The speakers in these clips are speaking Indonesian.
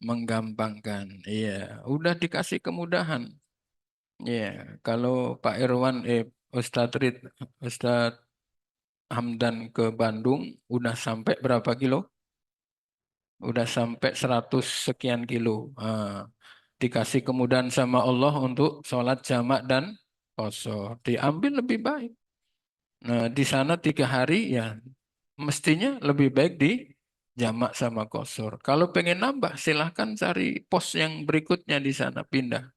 menggampangkan. Iya, udah dikasih kemudahan. Iya, kalau Pak Irwan, Ustadz Ustadz Hamdan ke Bandung, udah sampai berapa kilo? Udah sampai 100 sekian kilo. Dikasih kemudahan sama Allah untuk sholat jamak dan qashar. Diambil lebih baik. Nah, di sana 3 hari ya mestinya lebih baik di jamak sama qashar. Kalau pengen nambah, silahkan cari pos yang berikutnya di sana, pindah.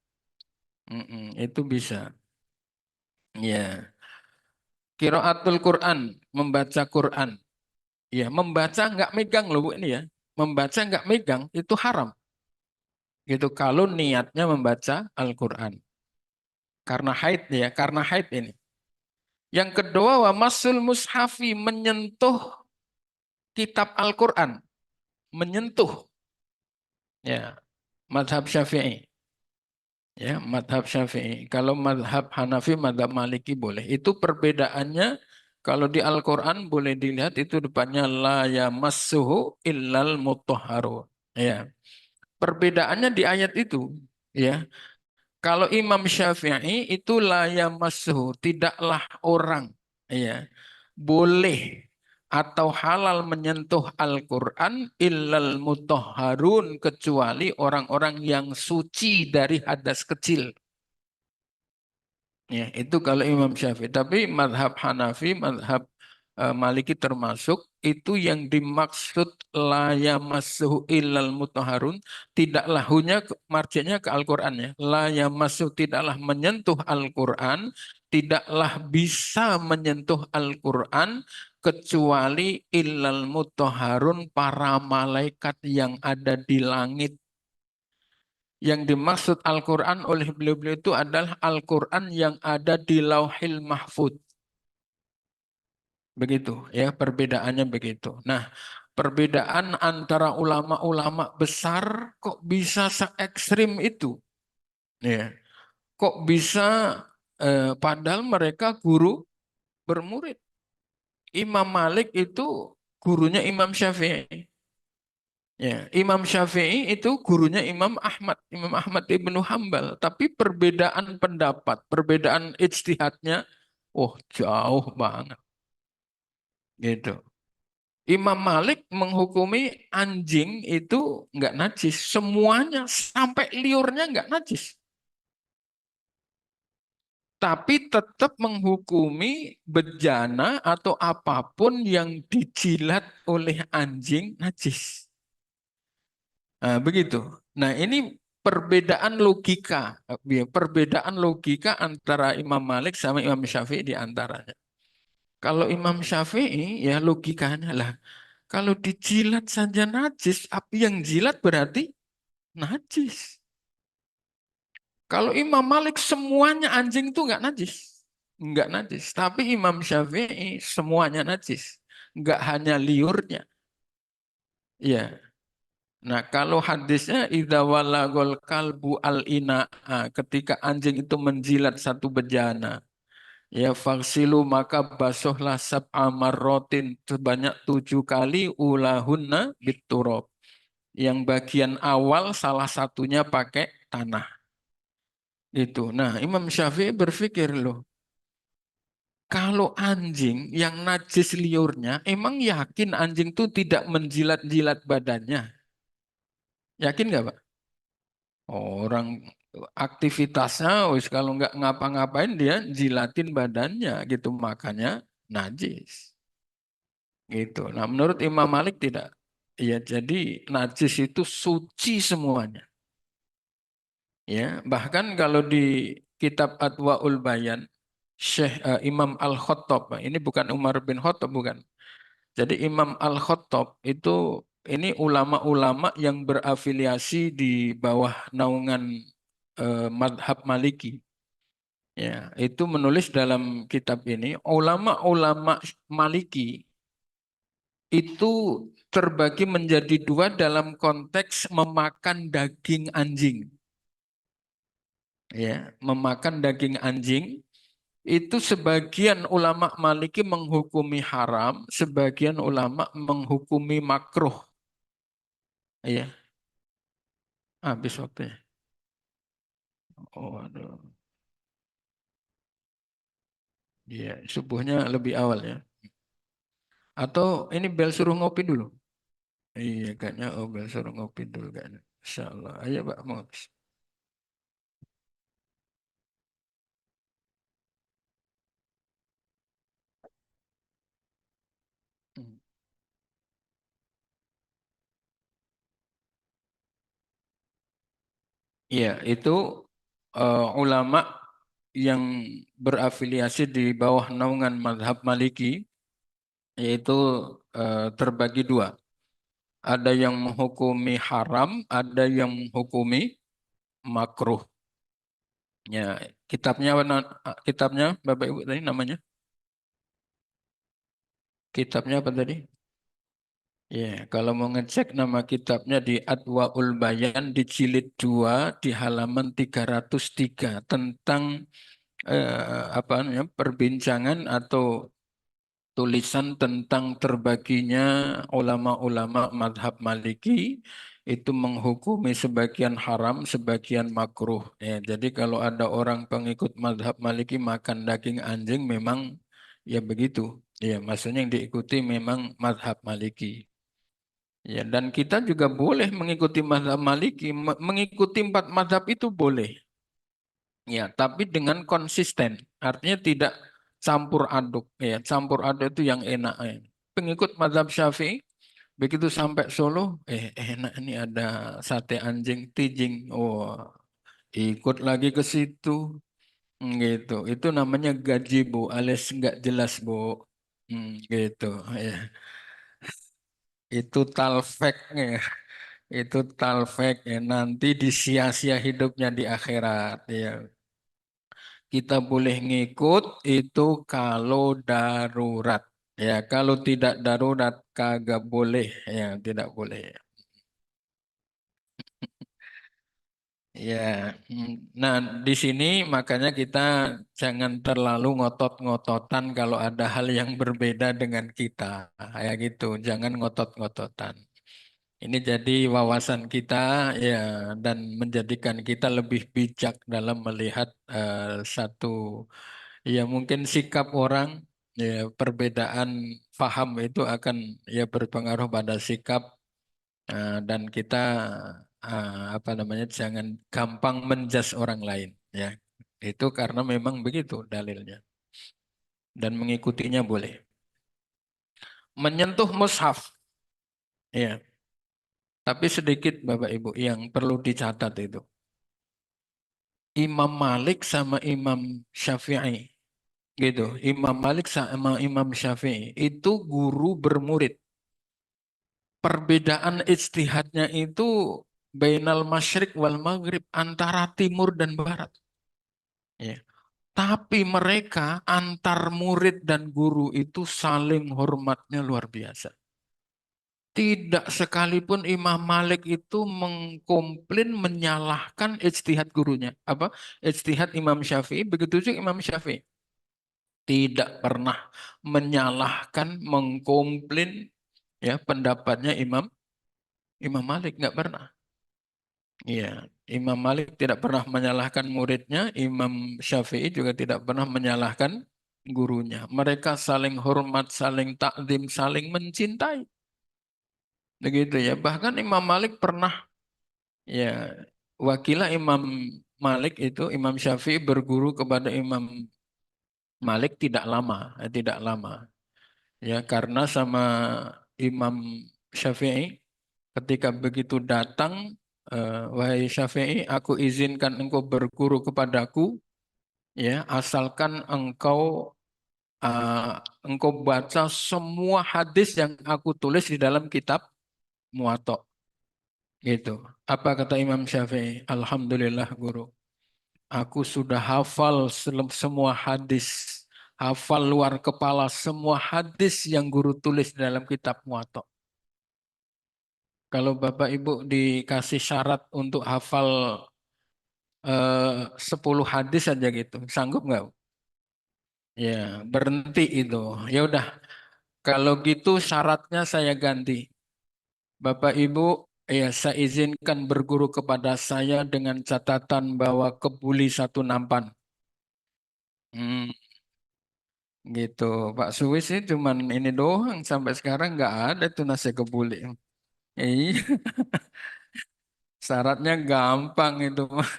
Itu bisa. Ya, qiraatul Quran, membaca Quran. Ya, membaca nggak megang loh Bu ini ya. Membaca nggak megang itu haram. Gitu kalau niatnya membaca Al-Quran. Karena haid ya, karena haid ini. Yang kedua, wa masul mushafi, menyentuh kitab Al-Quran. Menyentuh. Ya, madhab Syafi'i. Ya, madhab Syafi'i. Kalau madhab Hanafi, madhab Maliki boleh. Itu perbedaannya. Kalau di Al-Quran boleh dilihat itu depannya la yamassuhu illal mutahharun. Ya. Perbedaannya di ayat itu. Ya. Kalau Imam Syafi'i itu la yamassuhu, tidaklah orang ya boleh atau halal menyentuh Al-Qur'an illal mutahharun, kecuali orang-orang yang suci dari hadas kecil. Ya, itu kalau Imam Syafi'i. Tapi madhab Hanafi, madhab Maliki termasuk, itu yang dimaksud la yamassuhu illal mutahharun, tidaklah marjinya ke Al-Qur'an ya. La yamassuhu, tidaklah menyentuh Al-Qur'an, tidaklah bisa menyentuh Al-Qur'an kecuali illal mutahharun, para malaikat yang ada di langit. Yang dimaksud Al-Quran oleh beliau-beliau itu adalah Al-Quran yang ada di Lauhil Mahfud. Begitu ya, perbedaannya begitu. Nah, perbedaan antara ulama-ulama besar kok bisa se ekstrim itu. Ya, kok bisa padahal mereka guru bermurid. Imam Malik itu gurunya Imam Syafi'i. Ya, Imam Syafi'i itu gurunya Imam Ahmad ibnu Hambal. Tapi perbedaan pendapat, perbedaan ijtihadnya, oh jauh banget, gitu. Imam Malik menghukumi anjing itu nggak najis, semuanya sampai liurnya nggak najis. Tapi tetap menghukumi bejana atau apapun yang dijilat oleh anjing najis. Nah, begitu. Nah, ini perbedaan logika antara Imam Malik sama Imam Syafi'i di antaranya. Kalau Imam Syafi'i ya logikanya lah, kalau dijilat saja najis, api yang jilat berarti najis. Kalau Imam Malik semuanya anjing itu nggak najis, nggak najis. Tapi Imam Syafi'i semuanya najis, nggak hanya liurnya. Ya, nah, kalau hadisnya idza walagol kalbu al ina'a, ketika anjing itu menjilat satu bejana, ya faksilu, maka basuhlah sab'a marrotin, sebanyak 7 kali, ulahunna bitturab. Yang bagian awal salah satunya pakai tanah. Itu. Nah, Imam Syafi'i berpikir loh, kalau anjing yang najis liurnya, emang yakin anjing itu tidak menjilat-jilat badannya? Yakin nggak, Pak? Orang aktivitasnya, wis kalau nggak ngapa-ngapain dia jilatin badannya gitu, makanya najis. Gitu. Nah, menurut Imam Malik tidak. Ya, jadi najis itu suci semuanya. Ya, bahkan kalau di kitab Adwaul Bayan, Syekh Imam Al-Khattab, ini bukan Umar bin Khattab, bukan. Jadi Imam Al-Khattab itu ini ulama-ulama yang berafiliasi di bawah naungan madhab Maliki. Ya, itu menulis dalam kitab ini, ulama-ulama Maliki itu terbagi menjadi dua dalam konteks memakan daging anjing. Ya, memakan daging anjing itu sebagian ulama Maliki menghukumi haram, sebagian ulama menghukumi makruh. Ya, Habis waktunya. Oh, aduh. Iya, subuhnya lebih awal ya. Atau ini bel suruh ngopi dulu. Iya, kayaknya oh bel suruh ngopi dulu kayaknya. Insya Allah. Ayo Pak, mau. Hmm. Iya, itu ulama yang berafiliasi di bawah naungan mazhab Maliki, yaitu terbagi dua. Ada yang menghukumi haram, ada yang menghukumi makruh. Ya, kitabnya kitabnya Bapak Ibu tadi namanya? Kitabnya apa tadi? Ya, kalau mau ngecek nama kitabnya di Adwaul Bayan di jilid 2 di halaman 303 tentang apa namanya perbincangan atau tulisan tentang terbaginya ulama-ulama madhab Maliki itu menghukumi sebagian haram, sebagian makruh. Ya, jadi kalau ada orang pengikut madhab Maliki makan daging anjing memang ya begitu. Ya, maksudnya yang diikuti memang madhab Maliki. Ya, dan kita juga boleh mengikuti madhab Maliki, mengikuti empat madhab itu boleh. Ya, tapi dengan konsisten. Artinya tidak campur aduk. Ya, campur aduk itu yang enak. Ya. Pengikut mazhab Syafi'i, begitu sampai Solo, enak ini ada sate anjing tijing. Oh, ikut lagi ke situ. Gitu. Itu namanya gaji, Bu, alias nggak jelas, Bu. Gitu. Ya. Itu talfek. Ya. Itu talfek. Ya. Nanti disia-sia hidupnya di akhirat. Ya. Kita boleh ngikut itu kalau darurat. Ya, kalau tidak darurat kagak boleh. Ya, tidak boleh. Ya, nah di sini makanya kita jangan terlalu ngotot-ngototan kalau ada hal yang berbeda dengan kita. Ya gitu, jangan ngotot-ngototan. Ini jadi wawasan kita ya dan menjadikan kita lebih bijak dalam melihat satu. Ya mungkin sikap orang, ya perbedaan paham itu akan ya berpengaruh pada sikap dan kita apa namanya jangan gampang menjas orang lain ya. Itu karena memang begitu dalilnya dan mengikutinya boleh. Menyentuh mushaf ya, tapi sedikit Bapak Ibu yang perlu dicatat itu. Imam Malik sama Imam Syafi'i gitu. Imam Malik sama Imam Syafi'i itu guru bermurid. Perbedaan ijtihadnya itu bainal masyriq wal maghrib antara timur dan barat. Ya. Tapi mereka antar murid dan guru itu saling hormatnya luar biasa. Tidak sekalipun Imam Malik itu mengkomplain menyalahkan ijtihad gurunya. Apa? Ijtihad Imam Syafi'i, begitu juga Imam Syafi'i. Tidak pernah menyalahkan, mengkomplain ya pendapatnya Imam Imam Malik, nggak pernah. Iya, Imam Malik tidak pernah menyalahkan muridnya, Imam Syafi'i juga tidak pernah menyalahkan gurunya. Mereka saling hormat, saling takdim, saling mencintai. Begitu ya. Bahkan Imam Malik pernah ya wakilah Imam Malik itu Imam Syafi'i berguru kepada Imam Malik tidak lama, tidak lama. Ya, karena sama Imam Syafi'i ketika begitu datang, wahai Syafi'i, aku izinkan engkau berguru kepadaku, ya, asalkan uh, engkau baca semua hadis yang aku tulis di dalam kitab Muwatta. Gitu. Apa kata Imam Syafi'i? Alhamdulillah guru. Aku sudah hafal semua hadis. Hafal luar kepala semua hadis yang guru tulis di dalam kitab Muwatta. Kalau Bapak Ibu dikasih syarat untuk hafal 10 hadis saja gitu, sanggup nggak? Ya, berhenti itu. Ya udah, kalau gitu syaratnya saya ganti. Bapak Ibu Ya, saya izinkan berguru kepada saya dengan catatan bahwa kebuli satu nampan. Hmm, gitu. Pak Suwi sih cuman ini doang sampai sekarang nggak ada tuh nasi kebuli. Iya, syaratnya gampang itu mah.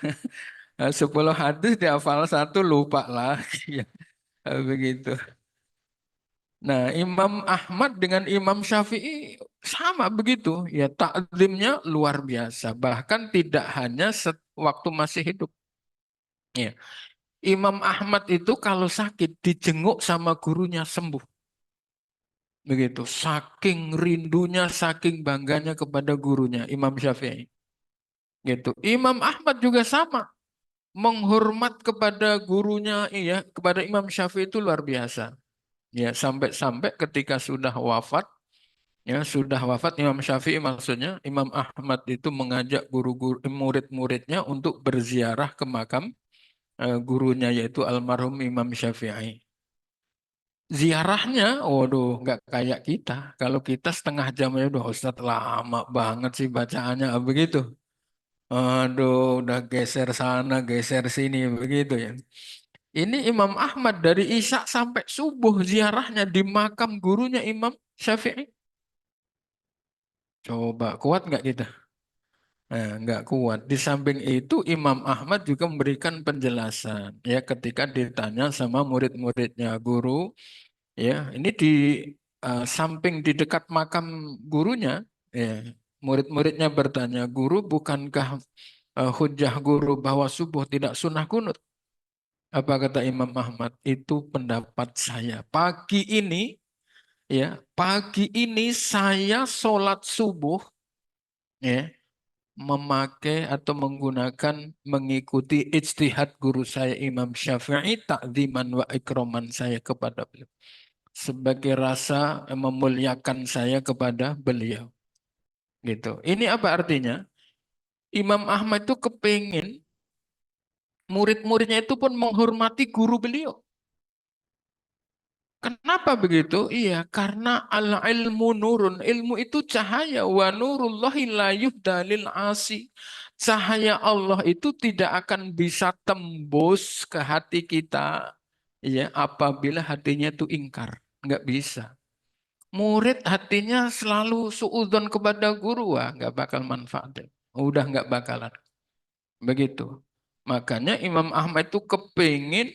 10 hadis dihafal satu lupa lagi ya. Begitu. Nah, Imam Ahmad dengan Imam Syafi'i sama begitu. Ya, taklimnya luar biasa. Bahkan tidak hanya waktu masih hidup. Ya. Imam Ahmad itu kalau sakit dijenguk sama gurunya sembuh. Begitu. Saking rindunya, saking bangganya kepada gurunya Imam Syafi'i. Gitu. Imam Ahmad juga sama. Menghormat kepada gurunya, iya, kepada Imam Syafi'i itu luar biasa. Ya, sampai-sampai ketika sudah wafat, ya sudah wafat Imam Syafi'i maksudnya, Imam Ahmad itu mengajak guru-guru murid-muridnya untuk berziarah ke makam gurunya yaitu almarhum Imam Syafi'i. Ziarahnya, waduh, nggak kayak kita. Kalau kita setengah jam ya udah Ustadz lama banget sih bacaannya begitu. Aduh, udah geser sana, geser sini begitu ya. Ini Imam Ahmad dari Isya sampai subuh ziarahnya di makam gurunya Imam Syafi'i. Coba kuat nggak kita? Nah, nggak kuat. Di samping itu Imam Ahmad juga memberikan penjelasan ya ketika ditanya sama murid-muridnya guru ya ini di samping di dekat makam gurunya ya murid-muridnya bertanya guru bukankah hujah guru bahwa subuh tidak sunnah kunut? Apa kata Imam Ahmad? Itu pendapat saya. Pagi ini saya sholat subuh ya memakai atau menggunakan mengikuti ijtihad guru saya Imam Syafi'i takziman wa ikroman saya kepada beliau sebagai rasa memuliakan saya kepada beliau gitu. Ini apa artinya? Imam Ahmad itu kepingin murid-muridnya itu pun menghormati guru beliau. Kenapa begitu? Iya, karena al-ilmu nurun. Ilmu itu cahaya. Wa nurullahi la yuhdalil asi. Cahaya Allah itu tidak akan bisa tembus ke hati kita ya apabila hatinya itu ingkar. Nggak bisa. Murid hatinya selalu suudzon kepada guru, wah, nggak bakal manfaat. Udah nggak bakalan. Begitu. Makanya Imam Ahmad itu kepingin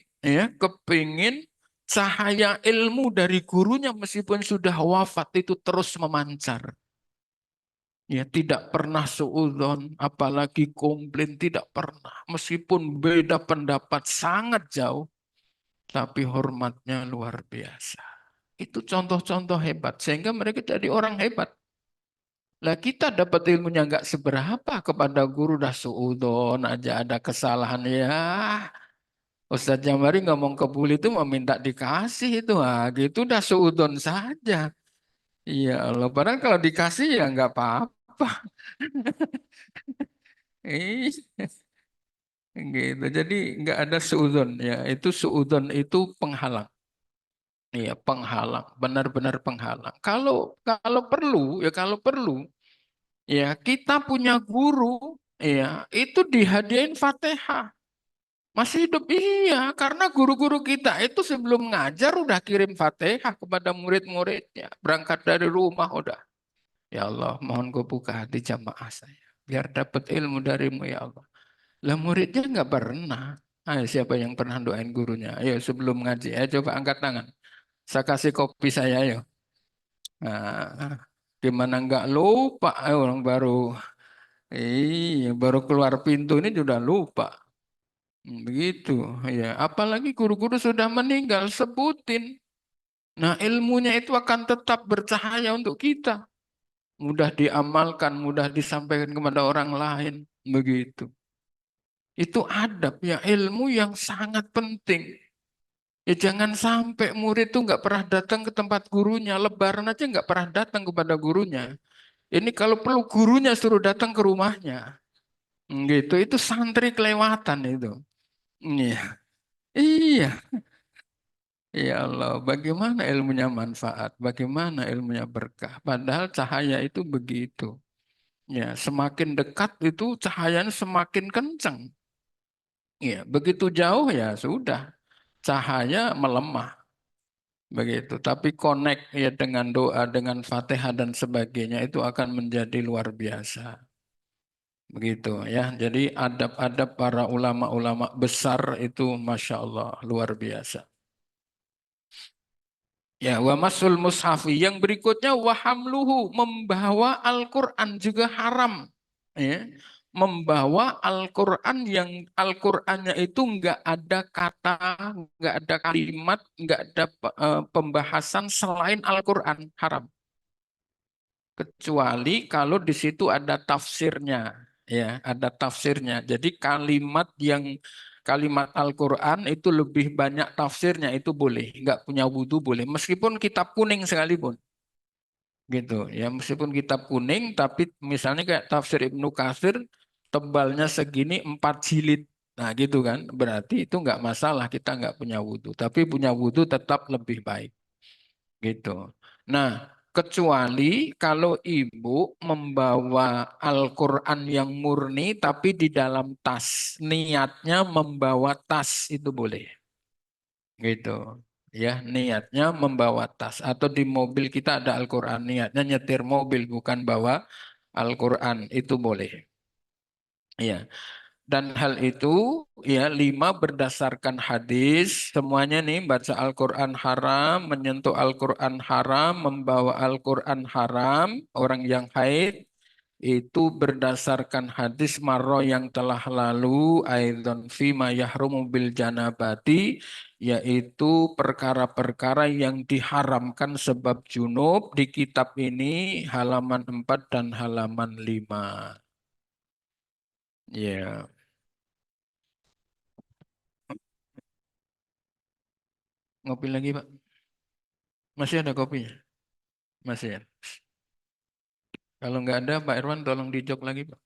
cahaya ilmu dari gurunya meskipun sudah wafat itu terus memancar. Ya, tidak pernah suudzon, apalagi komplain tidak pernah. Meskipun beda pendapat sangat jauh, tapi hormatnya luar biasa. Itu contoh-contoh hebat sehingga mereka jadi orang hebat. Lah kita dapat ilmunya nggak seberapa kepada guru dah suudon aja ada kesalahan ya. Ustadz Jamari ngomong ke Buli itu meminta dikasih itu, gitu dah suudon saja. Iya Allah, padahal kalau dikasih ya nggak apa-apa. Ih, gitu. Jadi nggak ada suudon ya. Itu suudon itu penghalang. Iya, penghalang, benar-benar penghalang. Kalau perlu ya kalau perlu ya kita punya guru ya itu dihadiahin Fatihah. Masih hidup iya, karena guru-guru kita itu sebelum ngajar udah kirim Fatihah kepada murid-muridnya. Berangkat dari rumah udah. Ya Allah, mohon kau buka hati jamaah saya. Biar dapat ilmu darimu ya Allah. Lah muridnya nggak pernah. Ayo siapa yang pernah doain gurunya? Ayo sebelum ngaji, ayo coba angkat tangan. Saya kasih kopi saya ayo. Nah, gimana nggak lupa? Ayo, orang baru, iya baru keluar pintu ini sudah lupa. Begitu, ya. Apalagi guru-guru sudah meninggal, sebutin. Nah, ilmunya itu akan tetap bercahaya untuk kita. Mudah diamalkan, mudah disampaikan kepada orang lain. Begitu. Itu adab ya, ilmu yang sangat penting. Ya jangan sampai murid itu nggak pernah datang ke tempat gurunya, lebaran aja nggak pernah datang kepada gurunya. Ini kalau perlu gurunya suruh datang ke rumahnya. Gitu, itu santri kelewatan itu. Iya, iya. Ya Allah, bagaimana ilmunya manfaat, bagaimana ilmunya berkah. Padahal cahaya itu begitu. Ya, semakin dekat itu cahayanya semakin kencang. Ya, begitu jauh ya sudah, cahaya melemah begitu. Tapi connect ya dengan doa, dengan Fatihah dan sebagainya itu akan menjadi luar biasa. Begitu ya. Jadi adab-adab para ulama-ulama besar itu Masya Allah luar biasa. Ya, wa masul mushafi. Yang berikutnya wahamluhu, membawa Al-Qur'an juga haram. Ya. Membawa Al-Qur'an yang Al-Qur'annya itu nggak ada kata, nggak ada kalimat, nggak ada pembahasan selain Al-Qur'an, haram. Kecuali kalau di situ ada tafsirnya, ya, ada tafsirnya. Jadi kalimat Al-Quran itu lebih banyak tafsirnya itu boleh, nggak punya wudhu boleh, meskipun kitab kuning sekalipun, gitu, ya, meskipun kitab kuning, tapi misalnya kayak tafsir Ibnu Katsir tebalnya segini 4 jilid, nah gitu kan, berarti itu nggak masalah kita nggak punya wudhu, tapi punya wudhu tetap lebih baik. Gitu. Nah, kecuali kalau ibu membawa Al-Quran yang murni, tapi di dalam tas. Niatnya membawa tas itu boleh. Gitu. Ya, niatnya membawa tas. Atau di mobil kita ada Al-Quran. Niatnya nyetir mobil, bukan bawa Al-Quran. Itu boleh. Ya. Dan hal itu ya 5 berdasarkan hadis, semuanya nih baca Al-Quran haram, menyentuh Al-Quran haram, membawa Al-Quran haram, orang yang haid itu berdasarkan hadis marro yang telah lalu, aidan fima yahrumu bil janabati, yaitu perkara-perkara yang diharamkan sebab junub di kitab ini halaman 4 dan halaman 5. Ya. Ngopi lagi, Pak? Masih ada kopinya? Masih ya? Kalau nggak ada, Pak Irwan tolong dijok lagi, Pak.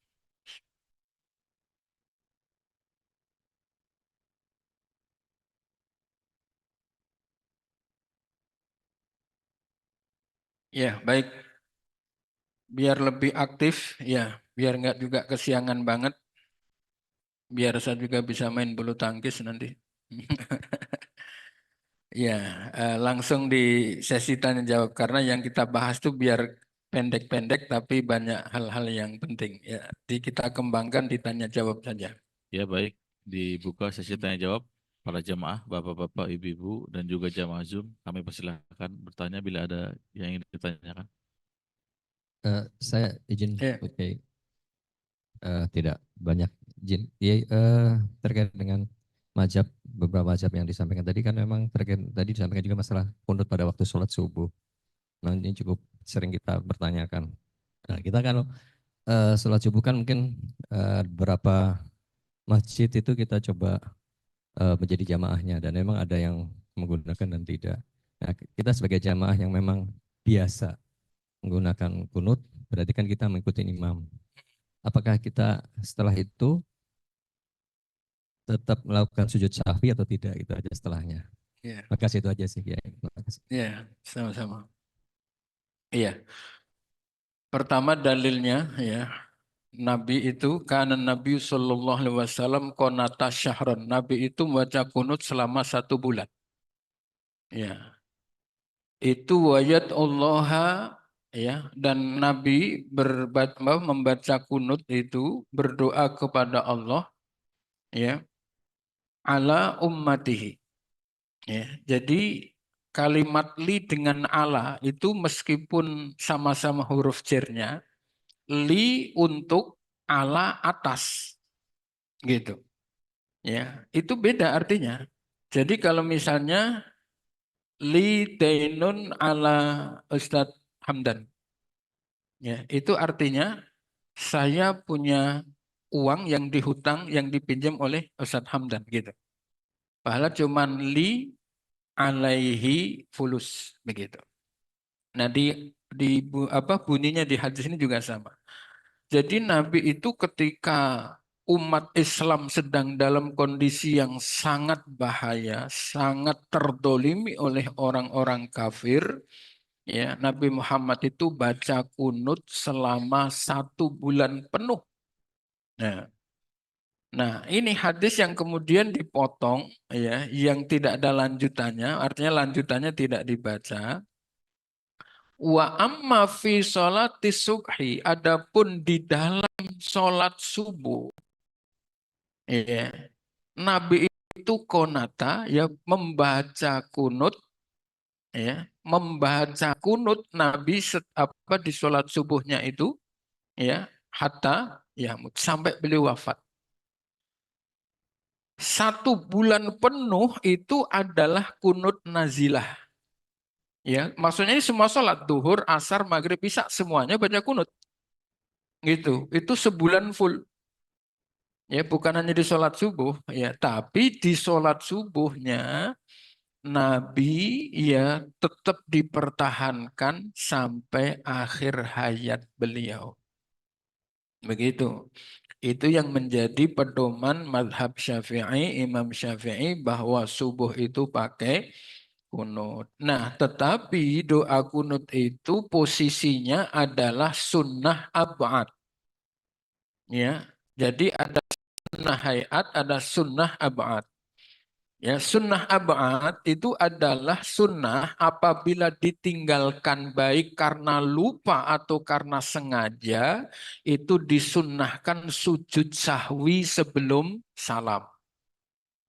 Ya, baik. Biar lebih aktif, ya. Biar nggak juga kesiangan banget. Biar saya juga bisa main bulu tangkis nanti. Ya, langsung di sesi tanya jawab. Karena yang kita bahas tuh biar pendek-pendek, tapi banyak hal-hal yang penting. Ya, kita kembangkan ditanya jawab saja. Ya baik, dibuka sesi tanya jawab para jamaah, bapak-bapak, ibu-ibu, dan juga jamaah Zoom. Kami persilahkan bertanya bila ada yang ingin ditanyakan. Saya izin, Ya, oke, tidak banyak izin. Ya, terkait dengan beberapa mazhab yang disampaikan tadi kan memang terkait tadi disampaikan juga masalah kunut pada waktu sholat subuh. Nah, ini cukup sering kita pertanyakan. Nah, kita kan sholat subuh kan mungkin beberapa masjid itu kita coba menjadi jamaahnya dan memang ada yang menggunakan dan tidak. Nah, kita sebagai jamaah yang memang biasa menggunakan kunut, berarti kan kita mengikuti imam. Apakah kita setelah itu tetap melakukan sujud sahwi atau tidak? Itu aja setelahnya. ya, Makasih, itu aja sih. Ya, makasih. ya, sama-sama. Iya, pertama dalilnya ya. Nabi itu karena Nabi Shallallahu Alaihi Wasallam konata syahron. Nabi itu membaca kunut selama 1 bulan. Ya, itu wayat Allah ya, dan Nabi membaca kunut itu berdoa kepada Allah ya ala ummatihi. Ya, jadi kalimat li dengan ala itu meskipun sama-sama huruf jernya, li untuk ala atas gitu. Ya, itu beda artinya. Jadi kalau misalnya li dainun ala Ustadz Hamdan, ya, itu artinya saya punya uang yang dihutang, yang dipinjam oleh Ustadz Hamdan gitu. Pahala cuman li alaihi fulus begitu. Nah, bunyinya di hadis ini juga sama. Jadi Nabi itu ketika umat Islam sedang dalam kondisi yang sangat bahaya, sangat terdolimi oleh orang-orang kafir, Ya, Nabi Muhammad itu baca kunut selama 1 bulan penuh. Nah, ini hadis yang kemudian dipotong, ya, yang tidak ada lanjutannya, artinya lanjutannya tidak dibaca. Wa amma fi sholati subhi, adapun di dalam sholat subuh, ya, Nabi itu konata, ya, membaca kunut, ya, membaca kunut Nabi apa di sholat subuhnya itu, ya, hatta ya sampai beliau wafat. 1 bulan penuh itu adalah kunut nazilah. Ya, maksudnya ini semua sholat duhur, asar, maghrib, isya semuanya baca kunut. Gitu. Itu sebulan full. Ya, bukan hanya di sholat subuh, ya, tapi di sholat subuhnya Nabi ya tetap dipertahankan sampai akhir hayat beliau. Begitu. Itu yang menjadi pedoman madhab Syafi'i, Imam Syafi'i bahwa subuh itu pakai kunut. Nah, tetapi doa kunut itu posisinya adalah sunnah ab'ad. Ya, jadi ada sunnah hayat, ada sunnah ab'ad. Ya, sunnah ab'ad itu adalah sunnah apabila ditinggalkan baik karena lupa atau karena sengaja, itu disunnahkan sujud sahwi sebelum salam.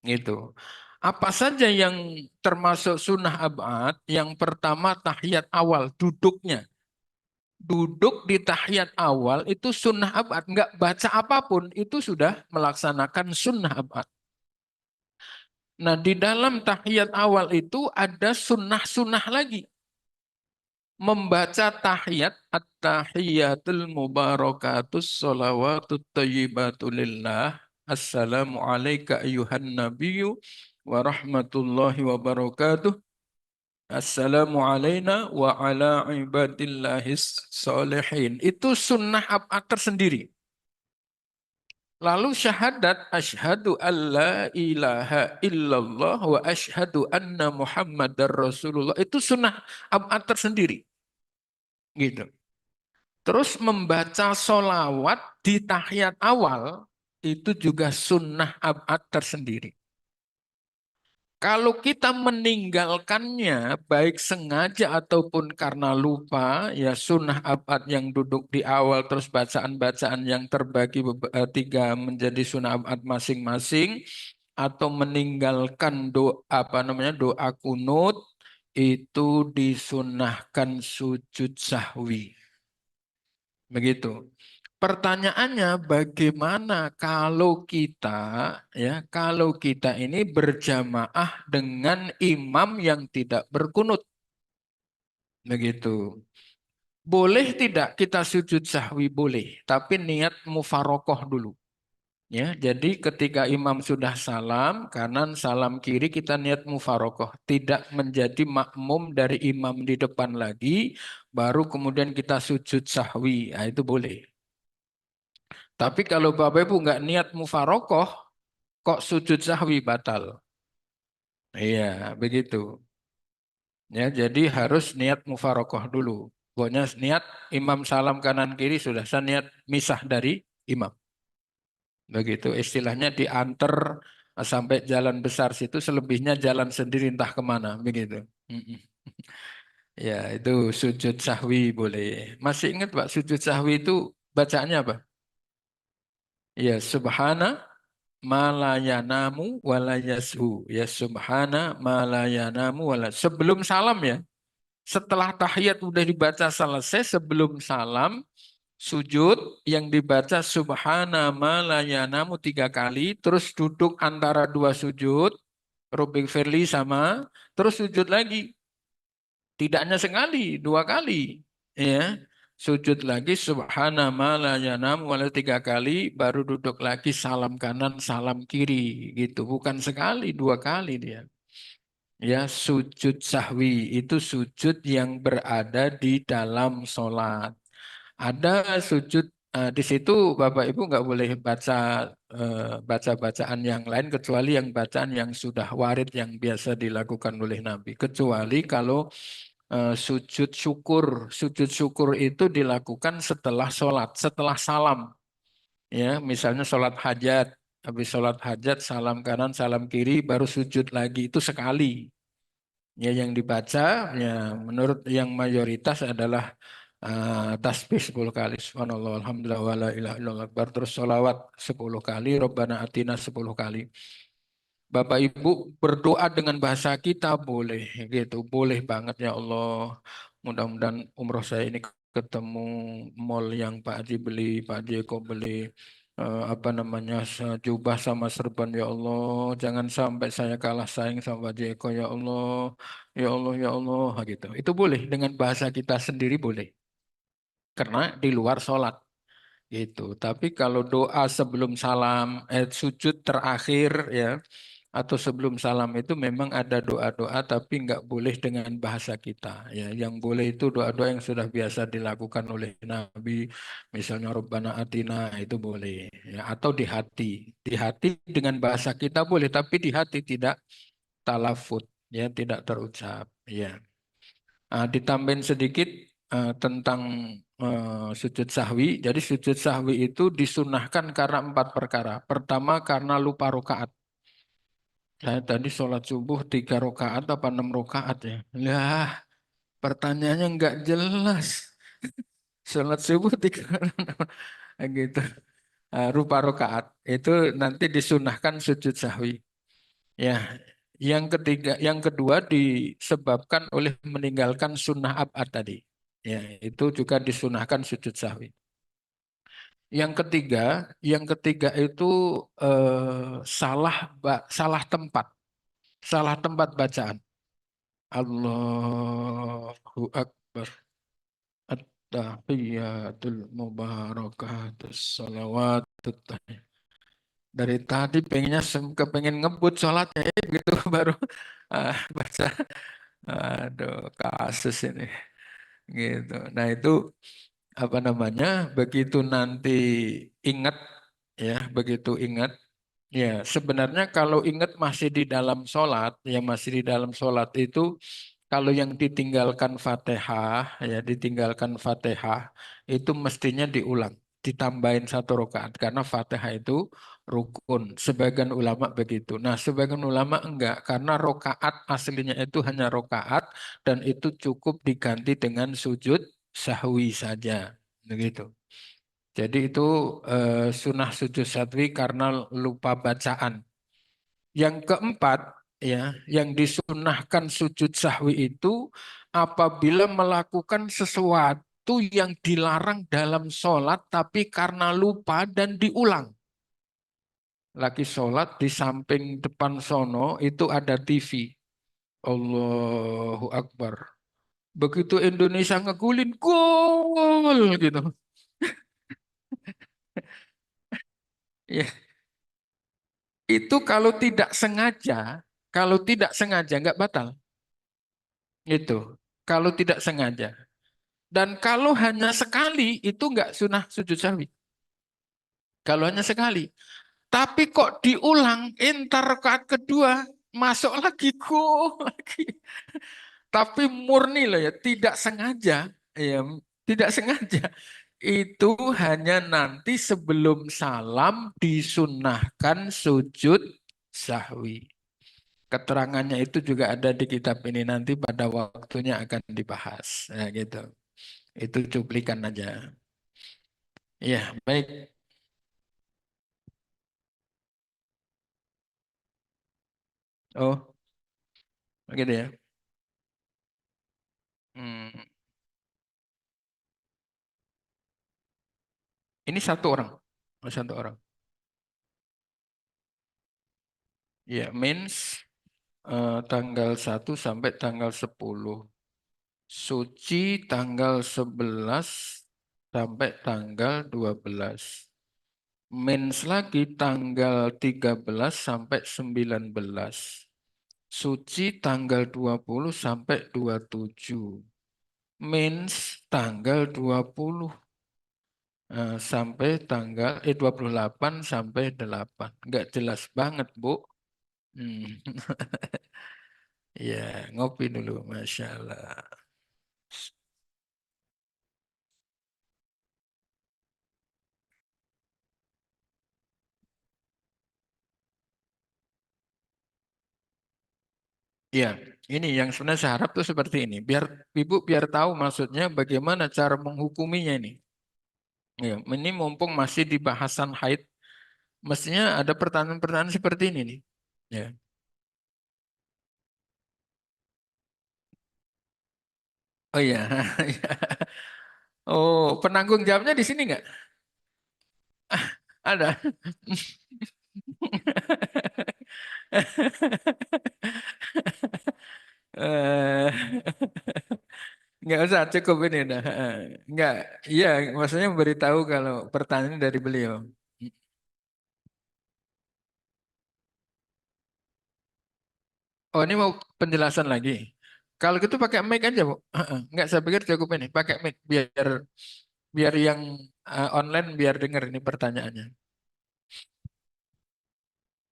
Gitu. Apa saja yang termasuk sunnah ab'ad? Yang pertama tahiyat awal, duduknya. Duduk di tahiyat awal itu sunnah ab'ad. Enggak baca apapun, itu sudah melaksanakan sunnah ab'ad. Nah, di dalam tahiyat awal itu ada sunnah-sunnah lagi. Membaca tahiyat, at-tahiyatul mubarakatus salawatut tayyibatulillah. Assalamu alayka ayuhan nabiyyu wa rahmatullahi wa barakatuh. Assalamu alayna wa ala ibadillahis salihin. Itu sunnah ab'ad tersendiri. Lalu syahadat asyhadu alla ilaha illallah wa asyhadu anna muhammadar rasulullah itu sunnah ab'ad tersendiri. Gitu. Terus membaca solawat di tahiyat awal itu juga sunnah ab'ad tersendiri. Kalau kita meninggalkannya, baik sengaja ataupun karena lupa, ya sunnah abad yang duduk di awal, terus bacaan-bacaan yang terbagi 3 menjadi sunnah abad masing-masing, atau meninggalkan doa kunut, itu disunnahkan sujud sahwi. Begitu. Pertanyaannya bagaimana kalau kita ini berjamaah dengan imam yang tidak berkunut. Begitu. Boleh tidak kita sujud sahwi? Boleh, tapi niat mufarokoh dulu. Ya, jadi ketika imam sudah salam kanan, salam kiri, kita niat mufarokoh, tidak menjadi makmum dari imam di depan lagi, baru kemudian kita sujud sahwi. Nah, itu boleh. Tapi kalau Bapak Ibu nggak niat mufarokoh, kok sujud sahwi batal? Iya, begitu. Ya, jadi harus niat mufarokoh dulu. Pokoknya niat imam salam kanan kiri sudah, saya niat misah dari imam. Begitu istilahnya diantar sampai jalan besar situ, selebihnya jalan sendiri entah kemana. Begitu. Mm-mm. Ya, itu sujud sahwi boleh. Masih ingat Pak, sujud sahwi itu bacaannya apa? Ya, subhana malayanamu walayashu. Ya subhana malayanamu walayashu. Sebelum salam ya. Setelah tahiyat udah dibaca selesai, sebelum salam, sujud yang dibaca subhana malayanamu 3 kali, terus duduk antara 2 sujud, Robik Firly sama, terus sujud lagi. Tidak hanya sekali, 2 kali. Ya. Sujud lagi subhana ma la yanam wala 3 kali, baru duduk lagi salam kanan salam kiri gitu, bukan sekali 2 kali dia. Ya, sujud sahwi itu sujud yang berada di dalam sholat. Ada sujud di situ Bapak Ibu nggak boleh baca bacaan yang lain kecuali yang bacaan yang sudah warid yang biasa dilakukan oleh Nabi. Kecuali kalau sujud syukur. Sujud syukur itu dilakukan setelah sholat, setelah salam. Ya, misalnya sholat hajat, habis sholat hajat salam kanan, salam kiri, baru sujud lagi itu sekali. Ya, yang dibaca, ya menurut yang mayoritas adalah tasbih 10 kali, subhanallah, alhamdulillah, wa la ilaha illallah akbar, terus sholawat 10 kali, Rabbana atina 10 kali. Bapak Ibu berdoa dengan bahasa kita boleh gitu, boleh banget ya Allah. Mudah-mudahan umroh saya ini ketemu mall yang Pak Haji beli, Pak Jeko beli apa namanya jubah sama serban ya Allah. Jangan sampai saya kalah saing sama Pak Jeko ya Allah. Ya Allah ya Allah gitu. Itu boleh dengan bahasa kita sendiri boleh. Karena di luar sholat gitu. Tapi kalau doa sebelum salam, sujud terakhir ya atau sebelum salam itu memang ada doa-doa tapi nggak boleh dengan bahasa kita ya. Yang boleh itu doa-doa yang sudah biasa dilakukan oleh Nabi, misalnya Rabbana Atina itu boleh ya, atau di hati dengan bahasa kita boleh tapi di hati tidak talafut ya, tidak terucap ya. Ditambahin sedikit tentang sujud sahwi. Jadi sujud sahwi itu disunahkan karena 4 perkara. Pertama karena lupa rokaat. Saya tadi sholat subuh 3 rakaat apa 6 rakaat ya. Lah, pertanyaannya nggak jelas. Sholat subuh 3 rakaat gitu. Rupa rakaat itu nanti disunahkan sujud sahwi. Ya, yang kedua disebabkan oleh meninggalkan sunnah abad tadi. Ya, itu juga disunahkan sujud sahwi. Yang ketiga itu salah tempat. Salah tempat bacaan. Allahu Akbar. At-tahiyatul mubarakatus salawatut tahiyyat. Dari tadi pengennya kepengen ngebut sholatnya gitu baru baca. Aduh, kasus ini gitu. Nah, itu apa namanya? Begitu nanti ingat ya, begitu ingat. Ya, sebenarnya kalau ingat masih di dalam sholat, ya masih di dalam sholat itu, kalau yang ditinggalkan Fatihah, ya ditinggalkan Fatihah, itu mestinya diulang, ditambahin 1 rakaat, karena Fatihah itu rukun. Sebagian ulama begitu. Nah, sebagian ulama enggak, karena rakaat aslinya itu hanya rakaat, dan itu cukup diganti dengan sujud sahwi saja. Begitu. Jadi itu sunnah sujud sahwi karena lupa bacaan. Yang keempat, ya, yang disunahkan sujud sahwi itu apabila melakukan sesuatu yang dilarang dalam sholat tapi karena lupa dan diulang. Lagi sholat di samping depan sono itu ada TV. Allahu Akbar. Begitu Indonesia ngegulin, gol gitu. Ya, itu kalau tidak sengaja nggak batal. Itu kalau tidak sengaja. Dan kalau hanya sekali itu nggak sunah sujud sahwi. Kalau hanya sekali. Tapi kok diulang, entar rakaat kedua masuk lagi go lagi. Tapi murni loh ya, tidak sengaja. Ya, tidak sengaja. Itu hanya nanti sebelum salam disunahkan sujud sahwi. Keterangannya itu juga ada di kitab ini, nanti pada waktunya akan dibahas. Nah, gitu. Itu cuplikan aja. Ya, baik. Oh, begitu ya. Hmm. Ini 1 orang. Oh, 1 orang. Ya, means tanggal 1 sampai tanggal 10. Suci tanggal 11 sampai tanggal 12. Mens lagi tanggal 13 sampai 19. Suci tanggal 20 sampai 27. Mens tanggal 20 sampai 28 sampai 8. Nggak jelas banget, Bu. Hmm. Ya, ngopi dulu, Masya Allah. Ya, ini yang sebenarnya saya harap tuh seperti ini. Biar Ibu biar tahu maksudnya bagaimana cara menghukuminya ini. Ya, ini mumpung masih di bahasan haid, mestinya ada pertanyaan-pertanyaan seperti ini nih. Ya. Oh iya. Oh, penanggung jawabnya di sini nggak? Ada. Eh, nggak usah cukup ini dah. Nggak, iya maksudnya memberitahu kalau pertanyaan dari beliau. Oh ini mau penjelasan lagi. Kalau gitu pakai mic aja Bu. Nggak saya pikir cukup ini pakai mic biar biar yang online biar dengar ini pertanyaannya.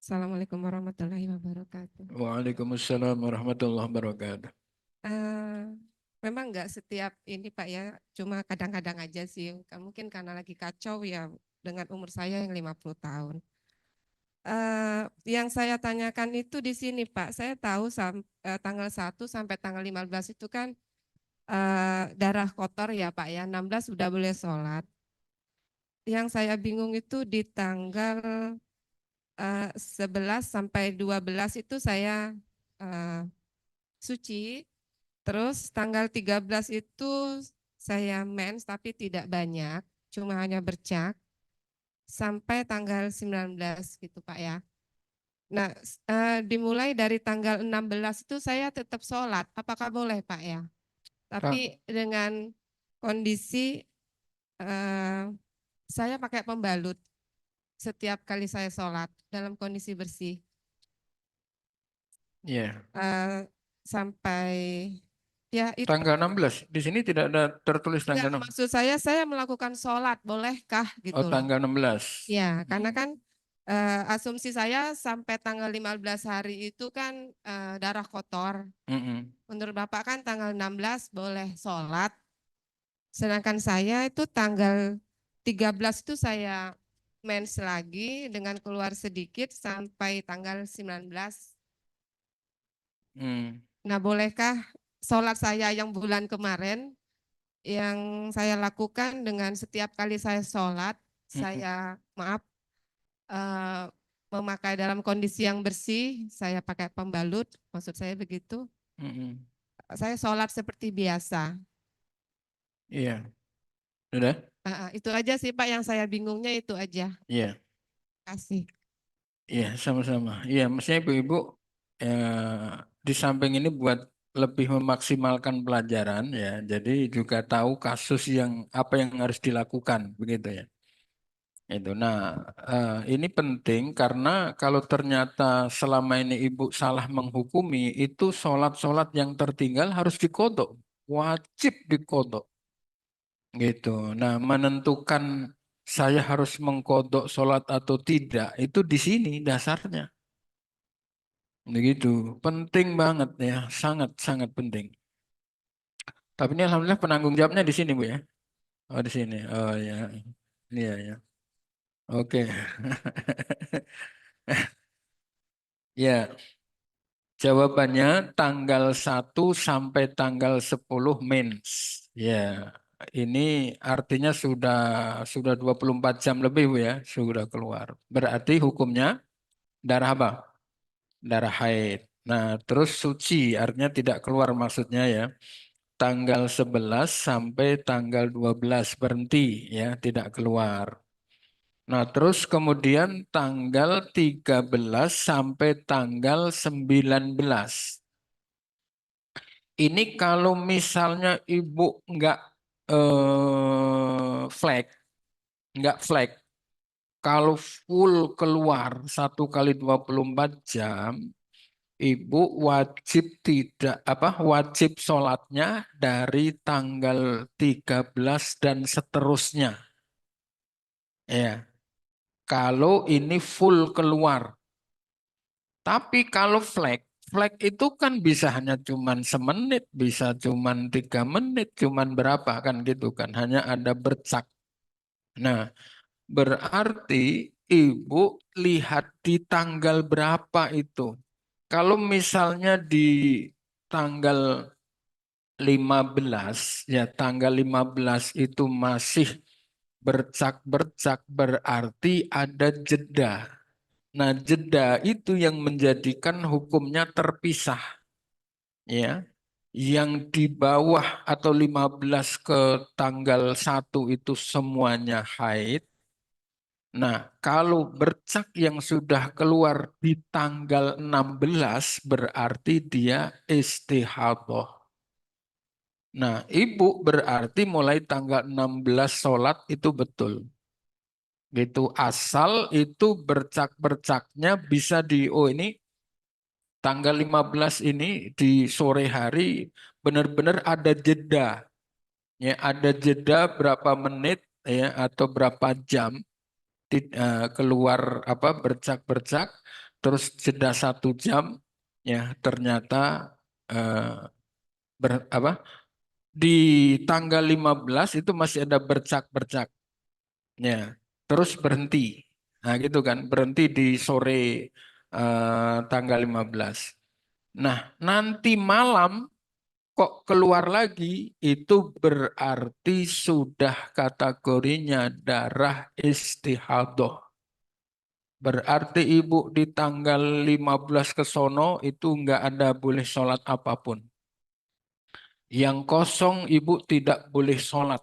Assalamualaikum warahmatullahi wabarakatuh. Waalaikumsalam warahmatullahi wabarakatuh. Eh, Memang nggak setiap ini Pak ya, cuma kadang-kadang aja sih. Mungkin karena lagi kacau ya dengan umur saya yang 50 tahun. Yang saya tanyakan itu di sini Pak, saya tahu tanggal 1 sampai tanggal 15 itu kan darah kotor ya Pak ya, 16 sudah boleh sholat. Yang saya bingung itu di tanggal 11 sampai 12 itu saya eh, suci. Terus tanggal 13 itu saya mens tapi tidak banyak, cuma hanya bercak sampai tanggal 19 gitu Pak ya. Nah, dimulai dari tanggal 16 itu saya tetap sholat, apakah boleh Pak ya? Kang, Tapi dengan kondisi saya pakai pembalut setiap kali saya sholat dalam kondisi bersih. ya. Sampai ya itu. Tanggal 16. Di sini tidak ada tertulis tanggal Enggak, 6. maksud saya melakukan sholat, bolehkah Oh, gitu loh. tanggal 16. Ya, karena kan asumsi saya sampai tanggal 15 hari itu kan darah kotor. Mm-mm. Menurut Bapak kan tanggal 16 boleh sholat, sedangkan saya itu tanggal 13 itu saya mens lagi dengan keluar sedikit sampai tanggal 19. Mm. Nah, bolehkah sholat saya yang bulan kemarin yang saya lakukan dengan setiap kali saya sholat, Mm-mm. saya memakai dalam kondisi yang bersih, saya pakai pembalut, maksud saya begitu. Mm-mm. Saya sholat seperti biasa. Iya. Sudah? Itu aja sih Pak yang saya bingungnya itu aja. Iya. Kasih. Iya, sama-sama. Iya, maksudnya ibu-ibu di samping ini buat lebih memaksimalkan pelajaran ya. Jadi juga tahu kasus yang apa yang harus dilakukan begitu ya. Itu. Nah, ini penting karena kalau ternyata selama ini ibu salah menghukumi itu sholat-sholat yang tertinggal harus dikodok, wajib dikodok. Gitu. Nah, menentukan saya harus mengkodok sholat atau tidak itu di sini dasarnya. Begitu, penting banget ya, sangat-sangat penting. Tapi ini alhamdulillah penanggung jawabnya di sini Bu ya. Oh di sini. Oh ya, iya ya. Oke. Ya, jawabannya tanggal 1 sampai tanggal 10 mens. Ya, ini artinya sudah 24 jam lebih Bu ya, sudah keluar. Berarti hukumnya darah apa? Darah haid. Nah, terus suci artinya tidak keluar maksudnya ya. Tanggal 11 sampai tanggal 12 berhenti ya, tidak keluar. Nah, terus kemudian tanggal 13 sampai tanggal 19. Ini kalau misalnya ibu flag, nggak flag, kalau full keluar 1 kali 24 jam, ibu wajib tidak apa wajib sholatnya dari tanggal 13 dan seterusnya. Ya, kalau ini full keluar. Tapi kalau refleks itu kan bisa hanya cuman semenit, bisa cuman 3 menit, cuman berapa kan gitu kan, hanya ada bercak. Nah, berarti ibu lihat di tanggal berapa itu. Kalau misalnya di tanggal 15, ya tanggal 15 itu masih bercak-bercak berarti ada jeda. Nah, jeda itu yang menjadikan hukumnya terpisah. Ya, yang di bawah atau 15 ke tanggal 1 itu semuanya haid. Nah, kalau bercak yang sudah keluar di tanggal 16 berarti dia istihadah. Nah, ibu berarti mulai tanggal 16 sholat itu betul. Gitu, asal itu bercak-bercaknya bisa ini tanggal 15 ini di sore hari benar-benar ada jeda. Ya, ada jeda berapa menit ya atau berapa jam keluar bercak-bercak, terus jeda 1 jam ya ternyata eh, di tanggal 15 itu masih ada bercak-bercak ya, terus berhenti. Nah, gitu kan, berhenti di sore tanggal 15. Nah, nanti malam kok keluar lagi, itu berarti sudah kategorinya darah istihadah. Berarti ibu di tanggal 15 ke sono itu nggak ada boleh sholat apapun. Yang kosong ibu tidak boleh sholat.